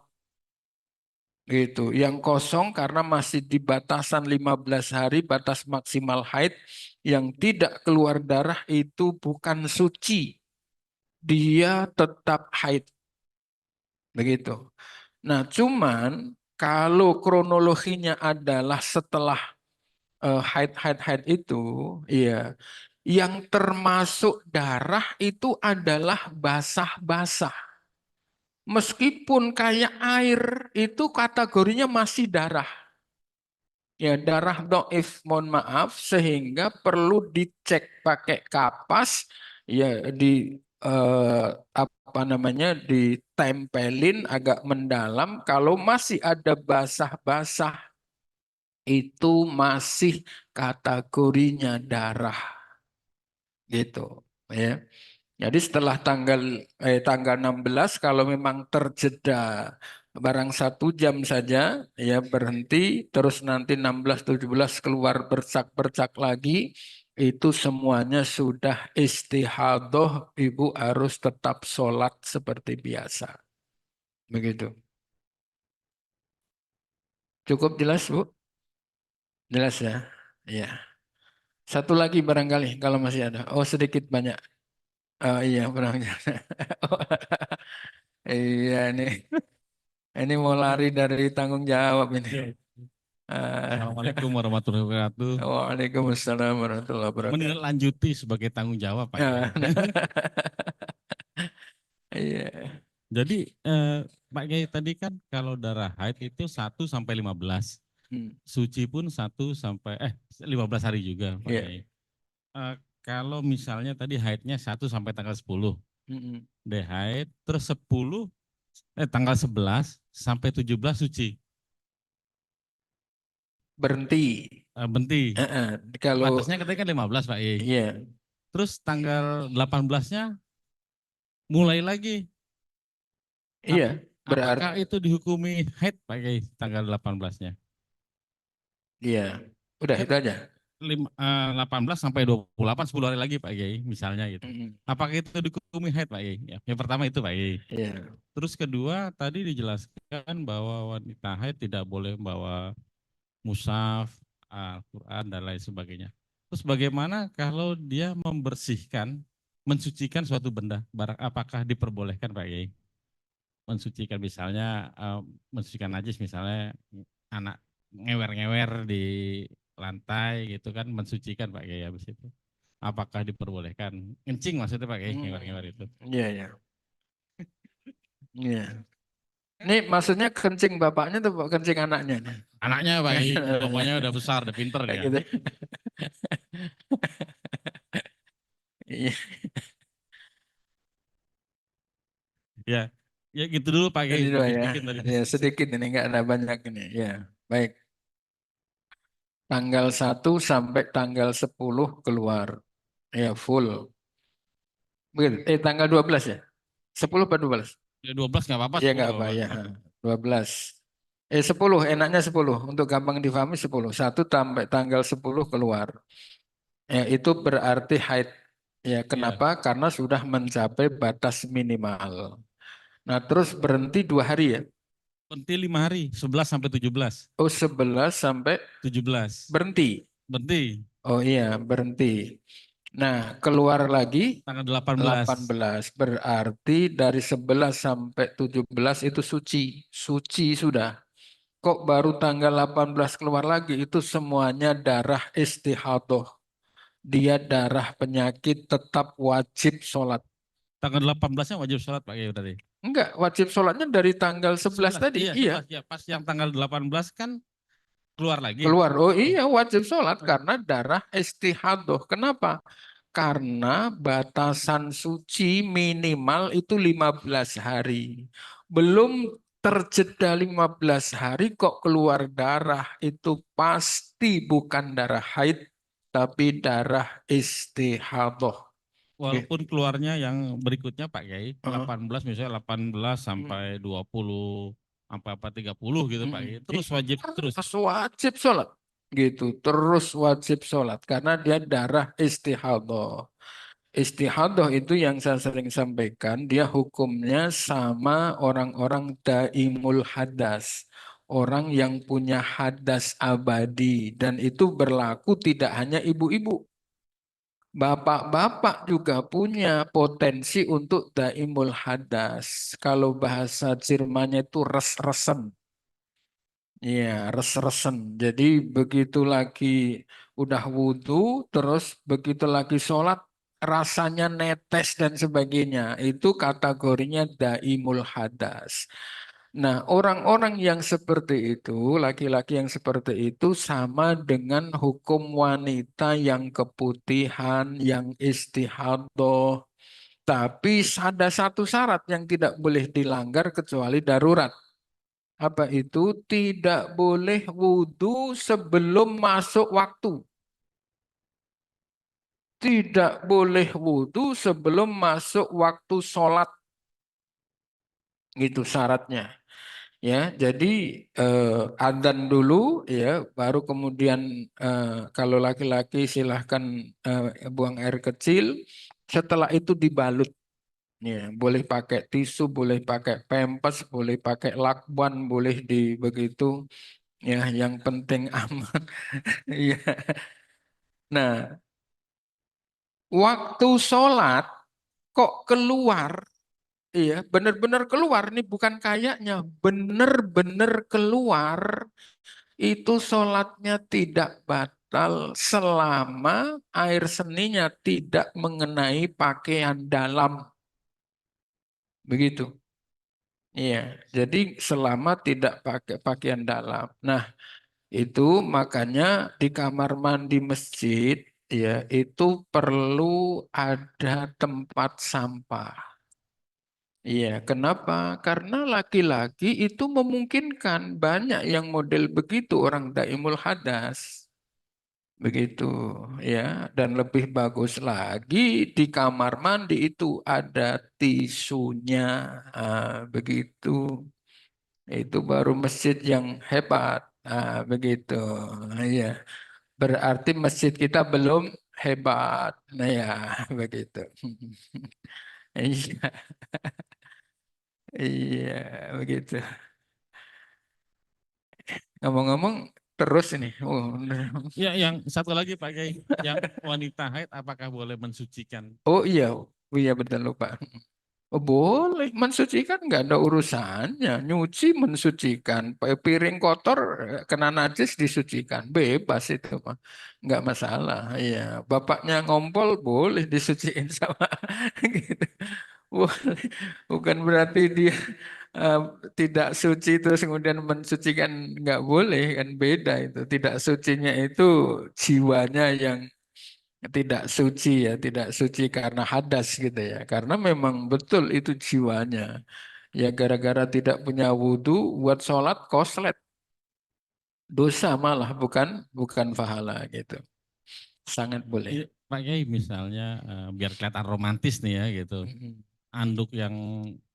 Gitu. Yang kosong karena masih di batasan 15 hari, batas maksimal haid. Yang tidak keluar darah itu bukan suci. Dia tetap haid. Begitu. Nah, cuman kalau kronologinya adalah setelah haid itu, ya, yang termasuk darah itu adalah basah-basah. Meskipun kayak air itu kategorinya masih darah. Ya, darah doif, mohon maaf, sehingga perlu dicek pakai kapas, ya ditempelin agak mendalam. Kalau masih ada basah-basah, itu masih kategorinya darah, gitu. Ya. Jadi setelah tanggal 16 kalau memang terjeda barang 1 jam saja ya berhenti, terus nanti 16-17 keluar bercak-bercak lagi, itu semuanya sudah istihadah, ibu harus tetap sholat seperti biasa. Begitu. Cukup jelas, Bu? Jelas ya? Iya. Satu lagi barangkali kalau masih ada. Oh, sedikit banyak. Oh iya, barangnya. Iya nih. Ini mau lari dari tanggung jawab ini. Assalamualaikum warahmatullahi wabarakatuh. Waalaikumsalam warahmatullahi wabarakatuh. Menindaklanjuti sebagai tanggung jawab, Pak Kiai. Iya. Jadi Pak Kiai tadi kan kalau darah haid itu 1 sampai 15. Suci pun 15 hari juga, Pak Iya. Kiai. Kalau misalnya tadi haidnya 1 sampai tanggal 10. Deh haid, terus tanggal 11 sampai 17 suci. Berhenti. Berhenti. Kalau Batasnya katanya kan 15, Pak Kiai. iya. Terus tanggal 18-nya mulai lagi. Iya, Apakah itu dihukumi haid Pak Kiai tanggal 18-nya? Iya. Udah itu aja. 18 sampai 28 10 hari lagi Pak Kiai misalnya gitu. Apakah itu dihukumi haid Pak Kiai? Ya, yang pertama itu Pak Kiai. Iya. Terus kedua tadi dijelaskan bahwa wanita haid tidak boleh membawa mushaf, Al-Quran dan lain sebagainya. Terus bagaimana kalau dia membersihkan, mensucikan suatu benda, apakah diperbolehkan Pak Kiai? Mensucikan misalnya, mensucikan najis misalnya anak ngewer-ngewer di lantai gitu kan, mensucikan Pak Kiai habis itu. Apakah diperbolehkan? Kencing maksudnya Pak Kiai, ngewer-ngewer itu. Iya, iya. Iya. Ini maksudnya kencing bapaknya atau kencing anaknya? Anaknya Pak Kiai, bapaknya udah besar, udah pinter dia. Gitu. Ya, ya gitu dulu Pak Kiai, Ini doa ya. sedikit dari Ya, diskusi. sedikit ini nggak ada banyak ini. Ya, baik. Tanggal 1 sampai tanggal 10 keluar. Ya, full. Begitu. Tanggal 12 ya? 10 apa 12? Ya 12 nggak apa-apa, Iya 10 nggak nggak apa apa-apa. ya. 12. 10, enaknya 10. Untuk gampang difahami 10. 1 sampai tanggal 10 keluar. Ya, itu berarti haid. Ya, Iya, kenapa? Karena sudah mencapai batas minimal. Nah, terus berhenti 2 hari ya? berhenti 5 hari, 11 sampai 17. Oh, 11 sampai 17. berhenti. Berhenti Oh iya, berhenti. Nah, keluar lagi tanggal 18. 18. Berarti dari 11 sampai 17 itu suci. Suci sudah. Kok baru tanggal 18 keluar lagi? Itu semuanya darah istihadah. Dia darah penyakit tetap wajib sholat. Tanggal 18-nya wajib sholat Pak Kiai berarti. Enggak, wajib sholatnya dari tanggal 11 11, tadi. iya Iya, 11 ya. Pas yang tanggal 18 kan keluar lagi. keluar. Oh iya, wajib sholat karena darah istihadah. Kenapa? Karena batasan suci minimal itu 15 hari. Belum terjeda 15 hari kok keluar darah. Itu pasti bukan darah haid, tapi darah istihadah. Oke. Walaupun keluarnya yang berikutnya Pak Kiai, Heeh. 18 misalnya 18 Mm, sampai 20 apa 30 gitu Pak mm. Kiai. Terus wajib terus. Terus wajib sholat. Gitu, terus wajib sholat. Karena dia darah istihadah. Istihadah itu yang saya sering sampaikan, dia hukumnya sama orang-orang daimul hadas. Orang yang punya hadas abadi. Dan itu berlaku tidak hanya ibu-ibu. Bapak-bapak juga punya potensi untuk daimul hadas. Kalau bahasa Jermannya itu res-resen. Iya, res-resen. Jadi begitu lagi udah wudhu, terus begitu lagi sholat, rasanya netes dan sebagainya. Itu kategorinya daimul hadas. Nah, orang-orang yang seperti itu, laki-laki yang seperti itu sama dengan hukum wanita yang keputihan, yang istihadah. Tapi ada satu syarat yang tidak boleh dilanggar kecuali darurat. Apa itu? Tidak boleh wudhu sebelum masuk waktu. Tidak boleh wudhu sebelum masuk waktu sholat. Gitu syaratnya. Ya, jadi adzan dulu, ya, baru kemudian kalau laki-laki silahkan buang air kecil. Setelah itu dibalut. Ya, boleh pakai tisu, boleh pakai pempes, boleh pakai lakban, boleh di begitu. Ya, yang penting aman. Iya. Nah, waktu sholat kok keluar, iya, benar-benar keluar nih bukan kayaknya, benar-benar keluar itu sholatnya tidak batal selama air seninya tidak mengenai pakaian dalam, begitu. Iya, jadi selama tidak pakai pakaian dalam. Nah, itu makanya di kamar mandi masjid ya itu perlu ada tempat sampah. Iya, kenapa? Karena laki-laki itu memungkinkan banyak yang model begitu orang daimul hadas. Begitu ya, dan lebih bagus lagi di kamar mandi itu ada tisunya. Begitu. Itu baru masjid yang hebat. Begitu. Iya. Berarti masjid kita belum hebat. Nah ya, begitu. Iya, iya, begitu. Ngomong-ngomong terus ini. Ya, yang satu lagi Pak Kiai, yang wanita haid apakah boleh mensucikan? Oh iya, oh iya betul lupa. Oh, boleh, mensucikan nggak ada urusannya. Nyuci mensucikan, piring kotor kena najis disucikan, bebas itu mah, nggak masalah. Iya, bapaknya ngompol boleh disuciin sama gitu. Boleh. Bukan berarti dia eh, tidak suci terus kemudian mensucikan nggak boleh kan beda itu. Tidak sucinya itu jiwanya yang tidak suci ya, tidak suci karena hadas gitu ya. Karena memang betul itu jiwanya. Ya gara-gara tidak punya wudhu buat sholat koslet. Dosa malah bukan bukan pahala gitu. Sangat boleh. Iya, Pak Kiai misalnya biar kelihatan romantis nih ya gitu. Mm-mm.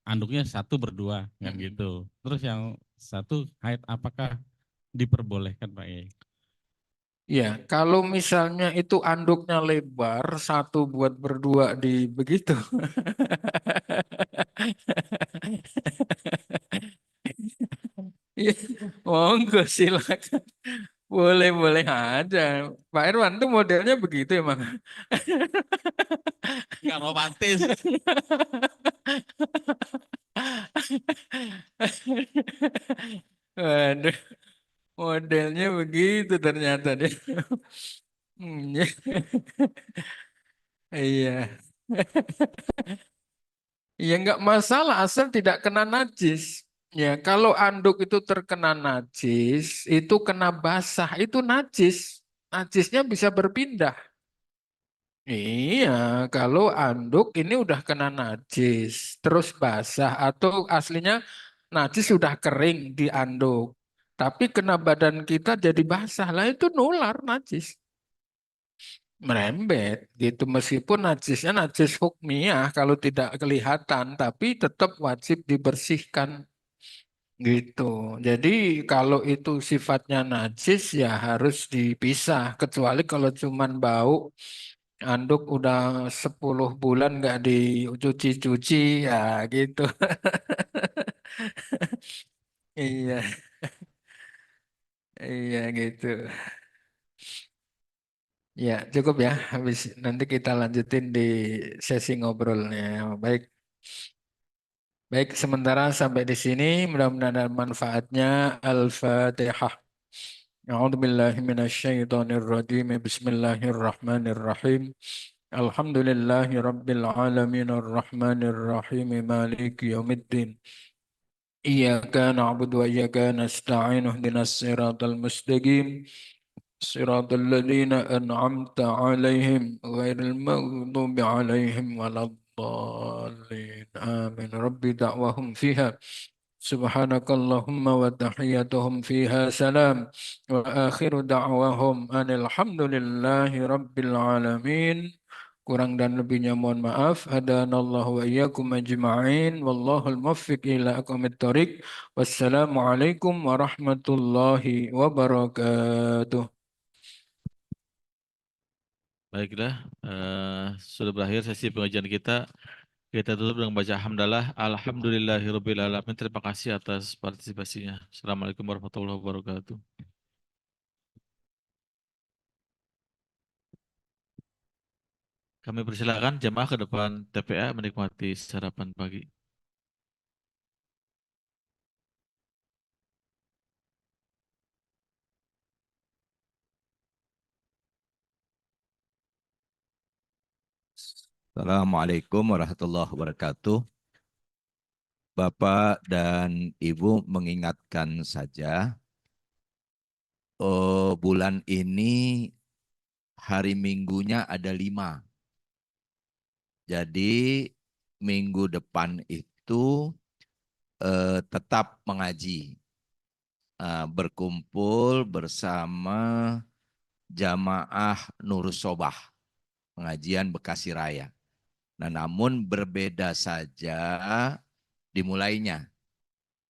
Anduknya satu berdua kan Mm-mm. gitu. Terus yang satu haid apakah diperbolehkan Pak Kiai? Ya, kalau misalnya itu anduknya lebar, satu buat berdua di begitu. Iya, monggo silakan. Boleh-boleh aja. Pak Irwan tuh modelnya begitu emang. Nggak romantis. Waduh, modelnya begitu ternyata dia. Hmm, ya. Iya. Ya nggak masalah asal tidak kena najis. Ya, kalau anduk itu terkena najis, itu kena basah, itu najis. Najisnya bisa berpindah. Iya, kalau anduk ini udah kena najis, terus basah atau aslinya najis sudah kering di anduk, tapi kena badan kita jadi basah, lah itu nular najis, merembet gitu. Meskipun najisnya najis hukmiyah kalau tidak kelihatan, tapi tetap wajib dibersihkan gitu. Jadi kalau itu sifatnya najis ya harus dipisah, kecuali kalau cuman bau. Anduk udah 10 bulan nggak dicuci-cuci ya gitu. Iya, iya gitu. Ya cukup ya. Habis nanti kita lanjutin di sesi ngobrolnya. Baik, baik sementara sampai di sini. Mudah-mudahan ada manfaatnya. Al-Fatihah. A'udzu billahi minasyaitonir rajim. Bismillahirrahmanirrahim. Alhamdulillahi rabbil alamin arrahmanir rahim maliki yaumiddin. إياك نعبد وإياك نستعين اهدنا الصراط المستقيم صراط الذين أنعمت عليهم غير المغضوب عليهم ولا الضالين آمين ربي دعوهم فيها سبحانك اللهم وتحيتهم فيها سلام وآخر دعواهم أن الحمد لله رب العالمين. Kurang dan lebihnya mohon maaf. Hadanallahu wa iyyakum ajma'in. Wallahul muwaffiq ila aqwamit thoriq. Wassalamualaikum warahmatullahi wabarakatuh. Baiklah, sudah berakhir sesi pengajian kita. Kita tutup dengan baca hamdalah. Alhamdulillahirabbil alamin. Terima kasih atas partisipasinya. Assalamualaikum warahmatullahi wabarakatuh. Kami persilakan jemaah ke depan TPA menikmati sarapan pagi. Assalamualaikum warahmatullahi wabarakatuh. Bapak dan Ibu mengingatkan saja, bulan ini hari Minggunya ada 5. Jadi minggu depan itu tetap mengaji, berkumpul bersama jamaah Nurus Sobah, pengajian Bekasi Raya. Nah, namun berbeda saja dimulainya.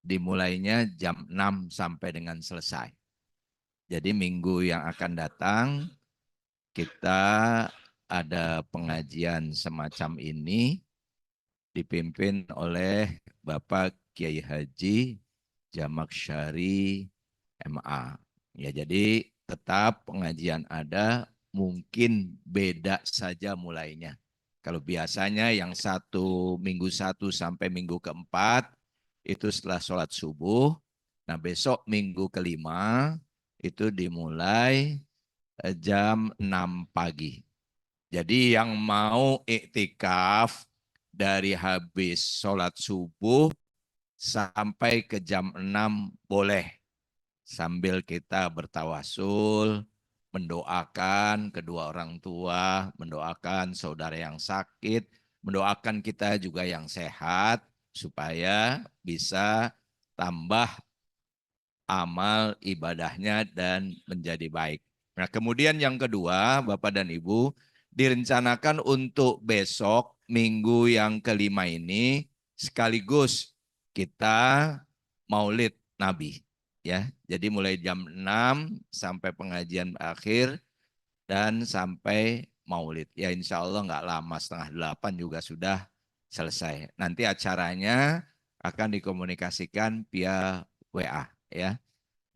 Dimulainya jam 6 sampai dengan selesai. Jadi minggu yang akan datang kita ada pengajian semacam ini dipimpin oleh Bapak Kiai Haji Jamak Syari MA. Ya, jadi tetap pengajian ada, mungkin beda saja mulainya. Kalau biasanya yang minggu 1 sampai minggu keempat itu setelah sholat subuh. Nah, besok minggu kelima itu dimulai jam 6 pagi. Jadi yang mau iktikaf dari habis sholat subuh sampai ke jam 6 boleh. Sambil kita bertawasul, mendoakan kedua orang tua, mendoakan saudara yang sakit, mendoakan kita juga yang sehat supaya bisa tambah amal ibadahnya dan menjadi baik. Nah, kemudian yang kedua, Bapak dan Ibu, direncanakan untuk besok minggu yang kelima ini sekaligus kita Maulid Nabi ya. Jadi mulai jam 6 sampai pengajian akhir dan sampai Maulid. Ya insya Allah nggak lama, setengah 8 juga sudah selesai. Nanti acaranya akan dikomunikasikan via WA ya,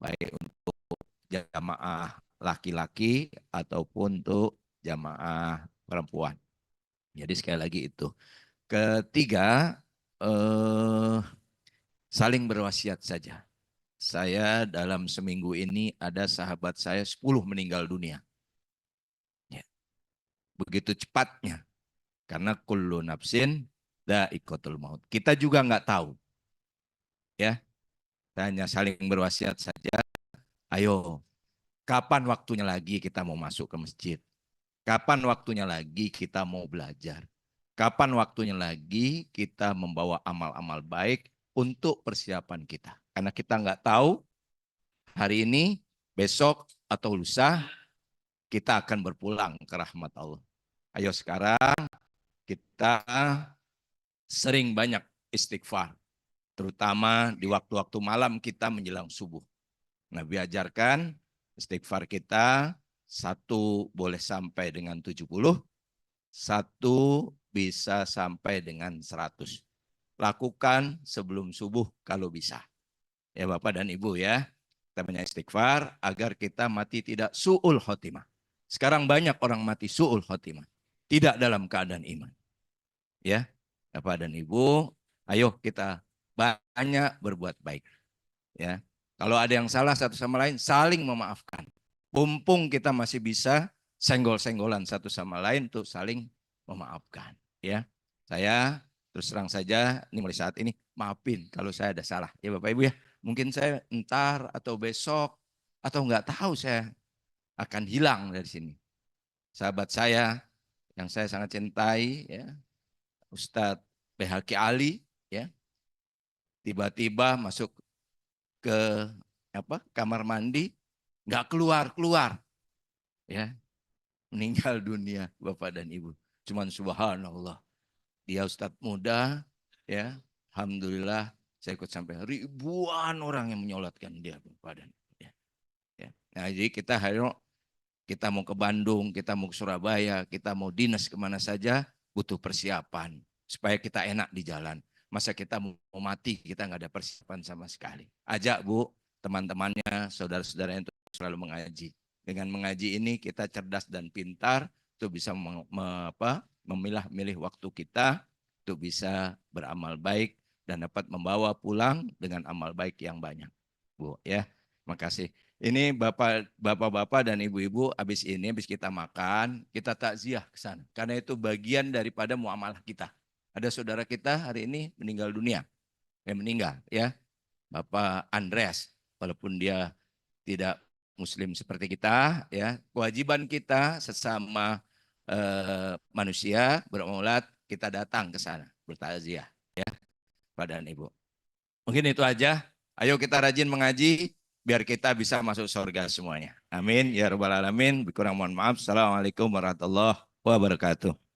baik untuk jamaah laki-laki ataupun untuk jamaah perempuan. Jadi sekali lagi itu. Ketiga, saling berwasiat saja. Saya dalam seminggu ini ada sahabat saya 10 meninggal dunia. Ya. Begitu cepatnya. Karena kullu nafsin dha'iqatul maut. Kita juga nggak tahu. Ya. Kita hanya saling berwasiat saja. Ayo, kapan waktunya lagi kita mau masuk ke masjid? Kapan waktunya lagi kita mau belajar? Kapan waktunya lagi kita membawa amal-amal baik untuk persiapan kita? Karena kita nggak tahu hari ini, besok, atau lusa kita akan berpulang ke rahmat Allah. Ayo sekarang kita sering banyak istighfar. Terutama di waktu-waktu malam kita menjelang subuh. Nabi ajarkan istighfar kita, satu boleh sampai dengan 70, satu bisa sampai dengan 100. Lakukan sebelum subuh kalau bisa. Ya Bapak dan Ibu ya, kita banyak istighfar agar kita mati tidak su'ul khotimah. Sekarang banyak orang mati su'ul khotimah, tidak dalam keadaan iman. Ya, Bapak dan Ibu, ayo kita banyak berbuat baik. Ya, kalau ada yang salah satu sama lain, saling memaafkan. Mumpung kita masih bisa senggol-senggolan satu sama lain untuk saling memaafkan. Ya, saya terus terang saja, ini mulai saat ini maafin kalau saya ada salah. Ya Bapak Ibu ya, mungkin saya entar atau besok atau nggak tahu saya akan hilang dari sini. Sahabat saya yang saya sangat cintai, ya, Ustadz BHQ Ali, ya, tiba-tiba masuk ke kamar mandi, nggak keluar, ya, meninggal dunia Bapak dan Ibu. Cuman subhanallah, dia Ustadz muda, ya, alhamdulillah saya ikut sampai ribuan orang yang menyolatkan dia Bapak dan Ibu. Ya. Nah jadi kita mau ke Bandung, kita mau ke Surabaya, kita mau dinas kemana saja, butuh persiapan supaya kita enak di jalan. Masa kita mau mati, kita nggak ada persiapan sama sekali. Ajak Bu, teman-temannya, saudara-saudaranya untuk selalu mengaji. Dengan mengaji ini kita cerdas dan pintar, untuk bisa memilah-milih waktu kita, untuk bisa beramal baik dan dapat membawa pulang dengan amal baik yang banyak. Bu, ya, makasih. Ini bapak-bapak dan ibu-ibu habis kita makan, kita takziah ke sana. Karena itu bagian daripada muamalah kita. Ada saudara kita hari ini meninggal dunia. Meninggal ya. Bapak Andreas, walaupun dia tidak muslim seperti kita, ya, kewajiban kita sesama manusia bermaulat, kita datang ke sana bertakziah ya, Bapak dan Ibu. Mungkin itu aja. Ayo kita rajin mengaji biar kita bisa masuk surga semuanya. Amin ya rabbal alamin. Kurang mohon maaf. Assalamualaikum warahmatullahi wabarakatuh.